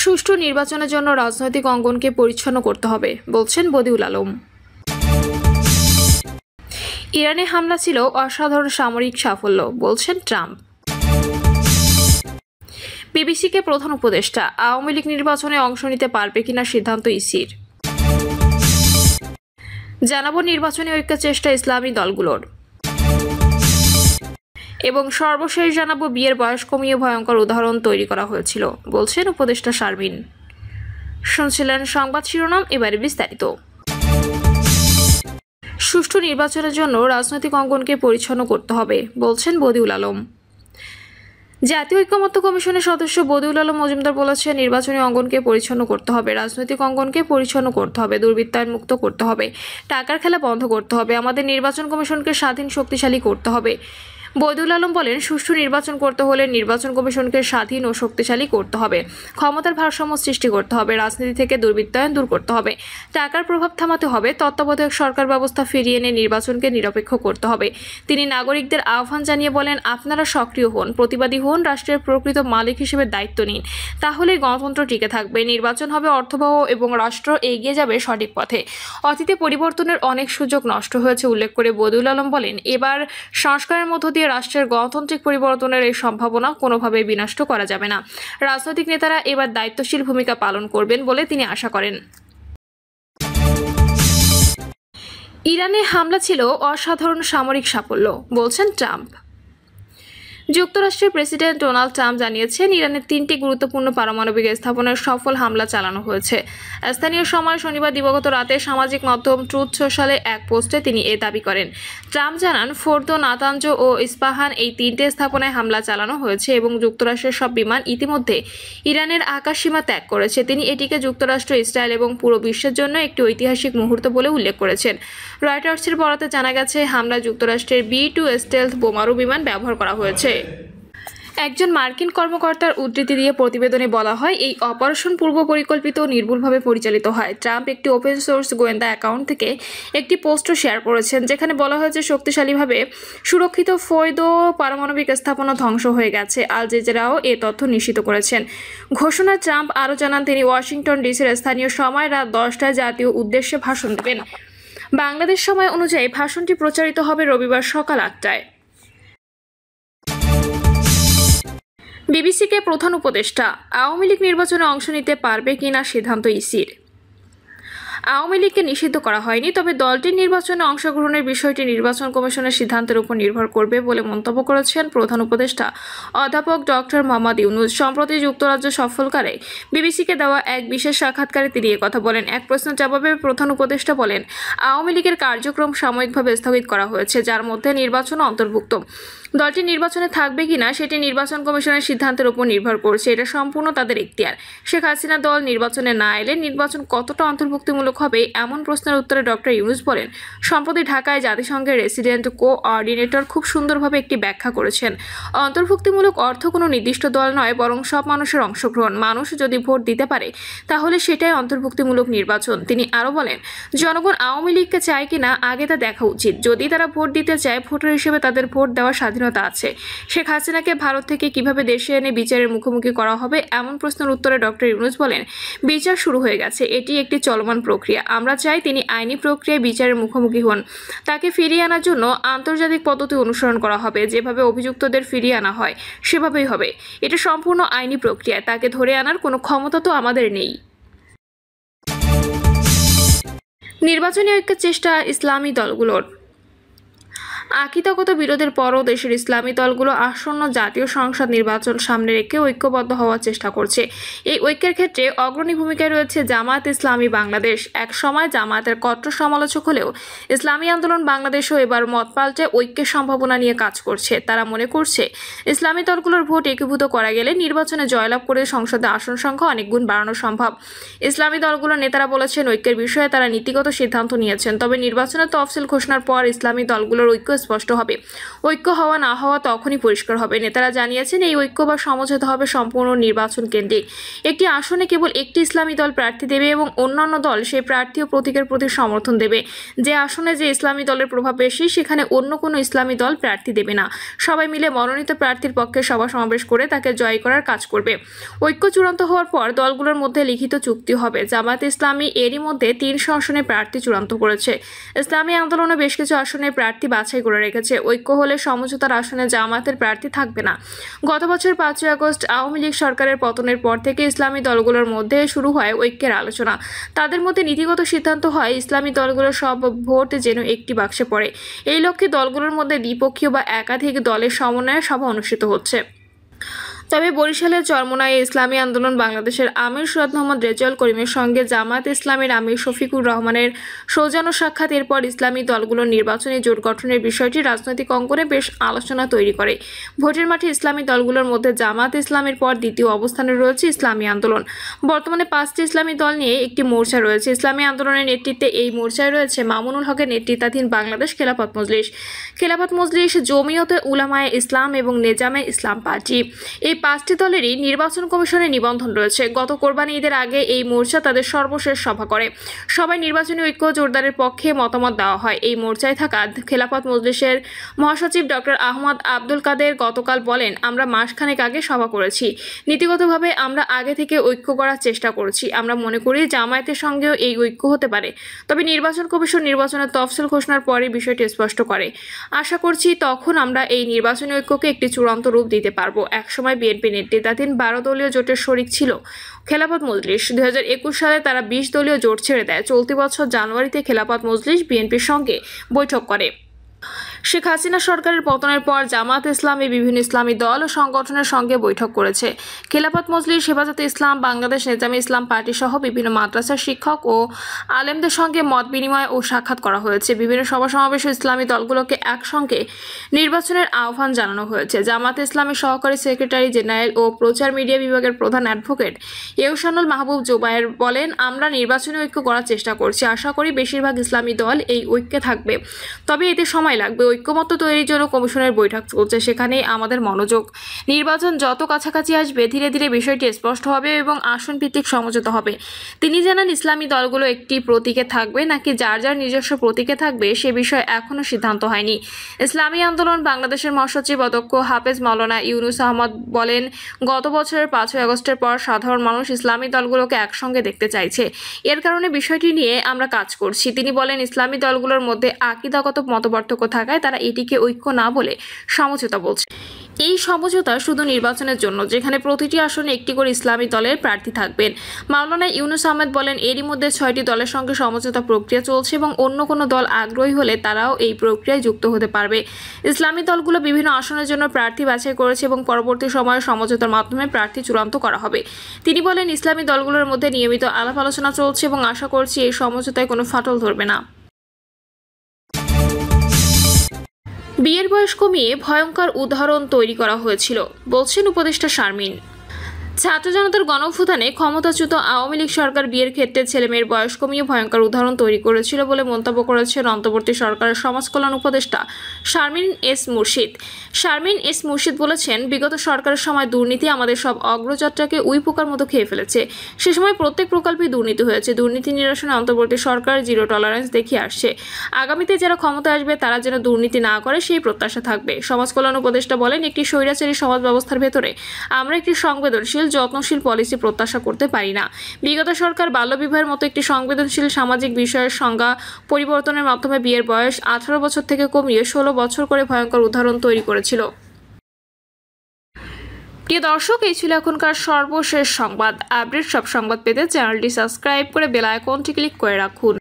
সুষ্ঠু নির্বাচনের জন্য রাজনৈতিক অঙ্গনকে পরিচ্ছন্ন করতে হবে বলছেন বদিউল আলম। ইরানে হামলা ছিল অসাধারণ সামরিক সাফল্য বলছেন ট্রাম্প। বিবিসিকে প্রধান উপদেষ্টা, আওয়ামী লীগ নির্বাচনে অংশ নিতে পারবে কিনা সিদ্ধান্ত ইসির। জানাবো নির্বাচনী ঐক্যের চেষ্টা ইসলামী দলগুলোর। এবং সর্বশেষ জানাবো বিয়ের বয়স কমিয়ে ভয়ঙ্কর উদাহরণ তৈরি করা হয়েছিল বলছেন উপদেষ্টা শারমিন। শুনছিলেন সংবাদ শিরোনাম, এবারে বিস্তারিত। সুষ্ঠু নির্বাচনের জন্য রাজনৈতিক অঙ্গনকে পরিচ্ছন্ন করতে হবে বলছেন বদিউল আলম। জাতীয় ঐক্যমত্য কমিশনের সদস্য বদিউল আলম মজুমদার বলেছেন, নির্বাচনী অঙ্গনকে পরিচ্ছন্ন করতে হবে, রাজনৈতিক অঙ্গনকে পরিচ্ছন্ন করতে হবে, দুর্বৃত্তায়ন মুক্ত করতে হবে, টাকার খেলা বন্ধ করতে হবে, আমাদের নির্বাচন কমিশনকে স্বাধীন শক্তিশালী করতে হবে। বদিউল আলম বলেন, সুষ্ঠু নির্বাচন করতে হলে নির্বাচন কমিশনকে স্বাধীন ও শক্তিশালী করতে হবে, ক্ষমতার ভারসাম্য সৃষ্টি করতে হবে, রাজনীতি থেকে দুর্বৃত্তায়ন দূর করতে হবে, টাকার প্রভাব থামাতে হবে, তত্ত্বাবধায়ক সরকার ব্যবস্থা ফিরিয়ে এনে নির্বাচনকে নিরপেক্ষ করতে হবে। তিনি নাগরিকদের আহ্বান জানিয়ে বলেন, আপনারা সক্রিয় হন, প্রতিবাদী হন, রাষ্ট্রের প্রকৃত মালিক হিসেবে দায়িত্ব নিন, তাহলেই গণতন্ত্র টিকে থাকবে, নির্বাচন হবে অর্থবহ এবং রাষ্ট্র এগিয়ে যাবে সঠিক পথে। অতীতে পরিবর্তনের অনেক সুযোগ নষ্ট হয়েছে উল্লেখ করে বদিউল আলম বলেন, এবার সংস্কারের মধ্য দিয়ে রাষ্ট্রের গণতান্ত্রিক পরিবর্তনের এই সম্ভাবনা কোনোভাবে বিনষ্ট করা যাবে না। রাজনৈতিক নেতারা এবার দায়িত্বশীল ভূমিকা পালন করবেন বলে তিনি আশা করেন। ইরানে হামলা ছিল অসাধারণ সামরিক সাফল্য বলছেন ট্রাম্প। যুক্তরাষ্ট্রের প্রেসিডেন্ট ডোনাল্ড ট্রাম্প জানিয়েছেন, ইরানের 3টি গুরুত্বপূর্ণ পারমাণবিক স্থাপনায় সফল হামলা চালানো হয়েছে। স্থানীয় সময় শনিবার দিবাগত রাতে সামাজিক মাধ্যম ট্রুথ সোশ্যালে এক পোস্টে তিনি এ দাবি করেন। ট্রাম্প জানান, ফোর্দো, নাতানজ ও ইস্পাহান এই 3টে স্থাপনায় হামলা চালানো হয়েছে এবং যুক্তরাষ্ট্রের সব বিমান ইতিমধ্যে ইরানের আকাশসীমা ত্যাগ করেছে। তিনি এটিকে যুক্তরাষ্ট্র, ইসরায়েল এবং পুরো বিশ্বের জন্য একটি ঐতিহাসিক মুহূর্ত বলে উল্লেখ করেছেন। রয়টার্সের বরাতে জানা গেছে, হামলায় যুক্তরাষ্ট্রের B-2 স্টেলথ বোমারু বিমান ব্যবহার করা হয়েছে। একজন মার্কিন কর্মকর্তার উদ্ধৃতি দিয়ে প্রতিবেদনে বলা হয়, এই অপারেশন পূর্ব পরিকল্পিত ও নির্ভুলভাবে পরিচালিত হয়। ট্রাম্প একটি ওপেন সোর্স গোয়েন্দা অ্যাকাউন্ট থেকে একটি পোস্টও শেয়ার করেছেন, যেখানে বলা হয়েছে শক্তিশালীভাবে সুরক্ষিত ফোর্দো পারমাণবিক স্থাপনা ধ্বংস হয়ে গেছে। আল জাজিরাও এ তথ্য নিশ্চিত করেছেন। ঘোষণায় ট্রাম্প আরও জানান, তিনি ওয়াশিংটন ডিসির স্থানীয় সময় রাত 10টায় জাতীয় উদ্দেশ্যে ভাষণ দেবেন। বাংলাদেশ সময় অনুযায়ী ভাষণটি প্রচারিত হবে রবিবার সকাল 8টায়। বিবিসিকে প্রধান উপদেষ্টা, আওয়ামী লীগ নির্বাচনে অংশ নিতে পারবে কিনা সিদ্ধান্ত ইসির। আওয়ামী লীগকে নিষিদ্ধ করা হয়নি, তবে দলটির নির্বাচনে অংশগ্রহণের বিষয়টি নির্বাচন কমিশনের সিদ্ধান্তের উপর নির্ভর করবে বলে মন্তব্য করেছেন প্রধান উপদেষ্টা অধ্যাপক ডক্টর মোহাম্মদ ইউনূস। সম্প্রতি যুক্তরাজ্য সফরকালে বিবিসিকে দেওয়া এক বিশেষ সাক্ষাৎকারে তিনি কথা বলেন। এক প্রশ্নের জবাবে প্রধান উপদেষ্টা বলেন, আওয়ামী লীগের কার্যক্রম সাময়িকভাবে স্থগিত করা হয়েছে, যার মধ্যে নির্বাচন অন্তর্ভুক্ত। দলটি নির্বাচনে থাকবে কিনা সেটি নির্বাচন কমিশনের সিদ্ধান্তের উপর নির্ভর করছে, এটা সম্পূর্ণ তাদের এখতিয়ার। শেখ হাসিনা দল নির্বাচনে না এলে নির্বাচন কতটা অন্তর্ভুক্তিমূলক হবে, এমন প্রশ্নের উত্তরে ডক্টর ইউনূস বলেন, সম্প্রতি ঢাকায় জাতিসংঘের রেসিডেন্ট কোঅর্ডিনেটর খুব সুন্দরভাবে একটি ব্যাখ্যা করেছেন। অন্তর্ভুক্তিমূলক অর্থ কোনো নির্দিষ্ট দল নয়, বরং সব মানুষের অংশগ্রহণ। মানুষ যদি ভোট দিতে পারে তাহলে সেটাই অন্তর্ভুক্তিমূলক নির্বাচন। তিনি আরও বলেন, জনগণ আওয়ামী লীগকে চায় কিনা আগে তা দেখা উচিত। যদি তারা ভোট দিতে চায়, ভোটার হিসেবে তাদের ভোট দেওয়ার স্বাধীনতা আছে। শেখ হাসিনাকে ভারত থেকে কিভাবে দেশে এনে বিচারের মুখোমুখি করা হবে, এমন প্রশ্নের উত্তরে ডক্টর ইউনূস বলেন, বিচার শুরু হয়ে গেছে, এটি একটি চলমান প্রক্রিয়া। আমরা চাই তিনি আইনি প্রক্রিয়ায় বিচারের মুখোমুখি হন। তাকে ফিরিয়ে আনার জন্য আন্তর্জাতিক পদ্ধতি অনুসরণ করা হবে। যেভাবে অভিযুক্তদের ফিরিয়ে আনা হয় সেভাবেই হবে। এটা সম্পূর্ণ আইনি প্রক্রিয়া। তাকে ধরে আনার কোনো ক্ষমতা তো আমাদের নেই। নির্বাচনী ঐক্যের চেষ্টা ইসলামী দলগুলোর। আকিদাগত বিরোধের পরও দেশের ইসলামী দলগুলো আসন্ন জাতীয় সংসদ নির্বাচন সামনে রেখে ঐক্যবদ্ধ হওয়ার চেষ্টা করছে। এই ঐক্যের ক্ষেত্রে অগ্রণী ভূমিকায় রয়েছে জামায়াত ইসলামী বাংলাদেশ। এক সময় জামায়াতের কট্টর সমালোচক হলেও ইসলামী আন্দোলন বাংলাদেশও এবার মত পাল্টে ঐক্যের সম্ভাবনা নিয়ে কাজ করছে। তারা মনে করছে, ইসলামী দলগুলোর ভোট একীভূত করা গেলে নির্বাচনে জয়লাভ করে সংসদে আসন সংখ্যা অনেক গুণ বাড়ানো সম্ভব। ইসলামী দলগুলোর নেতারা বলেছেন, ঐক্যের বিষয়ে তারা নীতিগত সিদ্ধান্ত নিয়েছেন, তবে নির্বাচনের তফসিল ঘোষণার পর ইসলামী দলগুলোর ঐক্য স্পষ্ট হবে। ঐক্য হওয়া না হওয়া তখনই পরিষ্কার হবে। নেতারা জানিয়েছেন এই ঐক্য বা সমঝোতা হবে সম্পূর্ণ নির্বাচন কেন্দ্রিক। একটি আসনে কেবল একটি ইসলামী দল প্রার্থী দেবে এবং অন্যান্য দল সেই প্রার্থী ও প্রতীকের প্রতি সমর্থন দেবে। যে আসনে যে ইসলামী দলের প্রভাব বেশি সেখানে অন্য কোনো ইসলামী দল প্রার্থী দেবে না। সবাই মিলে মনোনীত প্রার্থীর পক্ষে সভা সমাবেশ করে তাকে জয় করার কাজ করবে। ঐক্য চূড়ান্ত হওয়ার পর দলগুলোর মধ্যে লিখিত চুক্তি হবে। জামায়াতে ইসলামী এরই মধ্যে 300 আসনে প্রার্থী চূড়ান্ত করেছে। ইসলামী আন্দোলনে বেশ কিছু আসনে প্রার্থী বাছাই করে রেখেছে। ঐক্য হলে সমঝোতার আসনে জামায়াতের প্রার্থী থাকবে না। গত বছর 5 আগস্ট আওয়ামী লীগ সরকারের পতনের পর থেকে ইসলামী দলগুলোর মধ্যে শুরু হয় ঐক্যের আলোচনা। তাদের মধ্যে নীতিগত সিদ্ধান্ত হয় ইসলামী দলগুলোর সব ভোট যেন একটি বাক্সে পড়ে। এই লক্ষ্যে দলগুলোর মধ্যে দ্বিপক্ষীয় বা একাধিক দলের সমন্বয়ে সভা অনুষ্ঠিত হচ্ছে। তবে বরিশালের চরমোনাইয়ে ইসলামী আন্দোলন বাংলাদেশের আমির সৈয়দ মোহাম্মদ রেজাউল করিমের সঙ্গে জামায়াত ইসলামীর আমির শফিকুর রহমানের সৌজন্য সাক্ষাৎ এরপর ইসলামী দলগুলোর নির্বাচনী জোট গঠনের বিষয়টি রাজনৈতিক অঙ্গনে বেশ আলোচনা তৈরি করে। ভোটের মাঠে ইসলামী দলগুলোর মধ্যে জামায়াত ইসলামীর পর দ্বিতীয় অবস্থানে রয়েছে ইসলামী আন্দোলন। বর্তমানে 5টি ইসলামী দল নিয়ে একটি মোর্চা রয়েছে। ইসলামী আন্দোলনের নেতৃত্বে এই মোর্চায় রয়েছে মামুনুল হকের নেতৃত্বাধীন বাংলাদেশ খেলাফত মজলিস, জমিয়তে উলামায়ে ইসলাম এবং নেজামে ইসলাম পার্টি। এই 5টি দলেরই নির্বাচন কমিশনে নিবন্ধন রয়েছে। গত কোরবানি ঈদের আগে এই মোর্চা তাদের সর্বশেষ সভা করে। সবাই নির্বাচনী ঐক্য জোরদারের পক্ষে মতামত দেওয়া হয়। এই মোর্চায় থাকা খেলাফত মজলিসের মহাসচিব ডক্টর আহমদ আব্দুল কাদের গতকাল বলেন, আমরা মাসখানেক আগে সভা করেছি। নীতিগতভাবে আমরা আগে থেকে ঐক্য করার চেষ্টা করছি। আমরা মনে করি জামায়াতের সঙ্গেও এই ঐক্য হতে পারে। তবে নির্বাচন কমিশন নির্বাচনের তফসিল ঘোষণার পরে বিষয়টি স্পষ্ট করে। আশা করছি তখন আমরা এই নির্বাচনী ঐক্যকে একটি চূড়ান্ত রূপ দিতে পারব। একসময় বিএনপি নেতৃত্বাধীন 12 দলীয় জোটের শরিক ছিল খেলাফত মজলিস। 2021 সালে তারা 20 দলীয় জোট ছেড়ে দেয়। চলতি বছর জানুয়ারিতে খেলাফত মজলিস বিএনপির সঙ্গে বৈঠক করে। শেখ হাসিনা সরকারের পতনের পর জামায়াত ইসলামী বিভিন্ন ইসলামী দল ও সংগঠনের সঙ্গে বৈঠক করেছে। খেলাফত মজলিস, হেফাজতে ইসলাম, বাংলাদেশ নেজামে ইসলাম পার্টি সহ বিভিন্ন মাদ্রাসার শিক্ষক ও আলেমদের সঙ্গে মত বিনিময় ও সাক্ষাৎ করা হয়েছে। বিভিন্ন সভা সমাবেশে ইসলামী দলগুলোকে একসঙ্গে নির্বাচনের আহ্বান জানানো হয়েছে। জামায়াত ইসলামী সহকারী সেক্রেটারি জেনারেল ও প্রচার মিডিয়া বিভাগের প্রধান অ্যাডভোকেট ইহসানুল মাহবুব জুবায়ের বলেন, আমরা নির্বাচনী ঐক্য করার চেষ্টা করছি। আশা করি বেশিরভাগ ইসলামী দল এই ঐক্যে থাকবে। তবে এতে সময় লাগবে। ঐক্যমত্য তৈরির জন্য কমিশনের বৈঠক চলছে, সেখানেই আমাদের মনোযোগ। নির্বাচন যত কাছাকাছি আসবে ধীরে ধীরে বিষয়টি স্পষ্ট হবে এবং আসন ভিত্তিক সমঝোতা হবে। তিনি জানান, ইসলামী দলগুলো একটি প্রতীকে থাকবে নাকি যার যার নিজস্ব প্রতীকে থাকবে সে বিষয়ে এখনও সিদ্ধান্ত হয়নি। ইসলামী আন্দোলন বাংলাদেশের মহাসচিব অধ্যক্ষ হাফেজ মাওলানা ইউনুস আহমদ বলেন, গত বছরের 5 আগস্টের পর সাধারণ মানুষ ইসলামী দলগুলোকে একসঙ্গে দেখতে চাইছে। এর কারণে বিষয়টি নিয়ে আমরা কাজ করছি। তিনি বলেন, ইসলামী দলগুলোর মধ্যে আকীদাগত মতপার্থক্য থাকায় তারা এটিকে ঐক্য না বলে সমঝোতা বলছে। এই সমঝোতা শুধু নির্বাচনের জন্য, যেখানে প্রতিটি আসনে একটি করে ইসলামী দলের প্রার্থী থাকবেন। মাওলানা ইউনুস আহমেদ বলেন, এরই মধ্যে 6টি দলের সঙ্গে সমঝোতা প্রক্রিয়া চলছে এবং অন্য কোনো দল আগ্রহী হলে তারাও এই প্রক্রিয়ায় যুক্ত হতে পারবে। ইসলামী দলগুলো বিভিন্ন আসনের জন্য প্রার্থী বাছাই করেছে এবং পরবর্তী সময়ে সমঝোতার মাধ্যমে প্রার্থী চূড়ান্ত করা হবে। তিনি বলেন, ইসলামী দলগুলোর মধ্যে নিয়মিত আলাপ আলোচনা চলছে এবং আশা করছি এই সমঝোতায় কোনো ফাটল ধরবে না। বিয়ের বয়স কমিয়ে ভয়ঙ্কর উদাহরণ তৈরি করা হয়েছিল, বলছেন উপদেষ্টা শারমিন। ছাত্র জনতার গণঅভ্যুত্থানে ক্ষমতাচ্যুত আওয়ামী লীগ সরকার বিয়ের ক্ষেত্রে ছেলেমেয়ের বয়স কমিয়ে ভয়ঙ্কর উদাহরণ তৈরি করেছিল বলে মন্তব্য করেছেন অন্তর্বর্তী সরকারের সমাজ কল্যাণ উপদেষ্টা শারমিন এস মুর্শিদ বলেছেন, বিগত সরকারের সময় দুর্নীতি আমাদের সব অগ্রযাত্রাকে উই পোকার মতো খেয়ে ফেলেছে। সে সময় প্রত্যেক প্রকল্পে দুর্নীতি হয়েছে। দুর্নীতি নিরসনে অন্তর্বর্তী সরকার জিরো টলারেন্স দেখিয়ে আসছে। আগামীতে যারা ক্ষমতায় আসবে তারা যেন দুর্নীতি না করে সেই প্রত্যাশা থাকবে। সমাজ কল্যাণ উপদেষ্টা বলেন, একটি স্বৈরাচারী সমাজ ব্যবস্থার ভেতরে আমরা একটি সংবেদনশীল যত্নশীল পলিসি প্রত্যাশা করতে পারি না। বিগত সরকার বাল্যবিবাহের মতো একটি সংবেদনশীল সামাজিক বিষয়ের সংজ্ঞা পরিবর্তনের মাধ্যমে বিয়ের বয়স 18 বছর থেকে কমিয়ে 16 বছর করে ভয়ঙ্কর উদাহরণ তৈরি করেছিল। প্রিয় দর্শক, এই ছিল এখনকার সর্বশেষ সংবাদ। আপডেট সব সংবাদ পেতে চ্যানেলটি সাবস্ক্রাইব করে বেল আইকনটি ক্লিক করে রাখুন।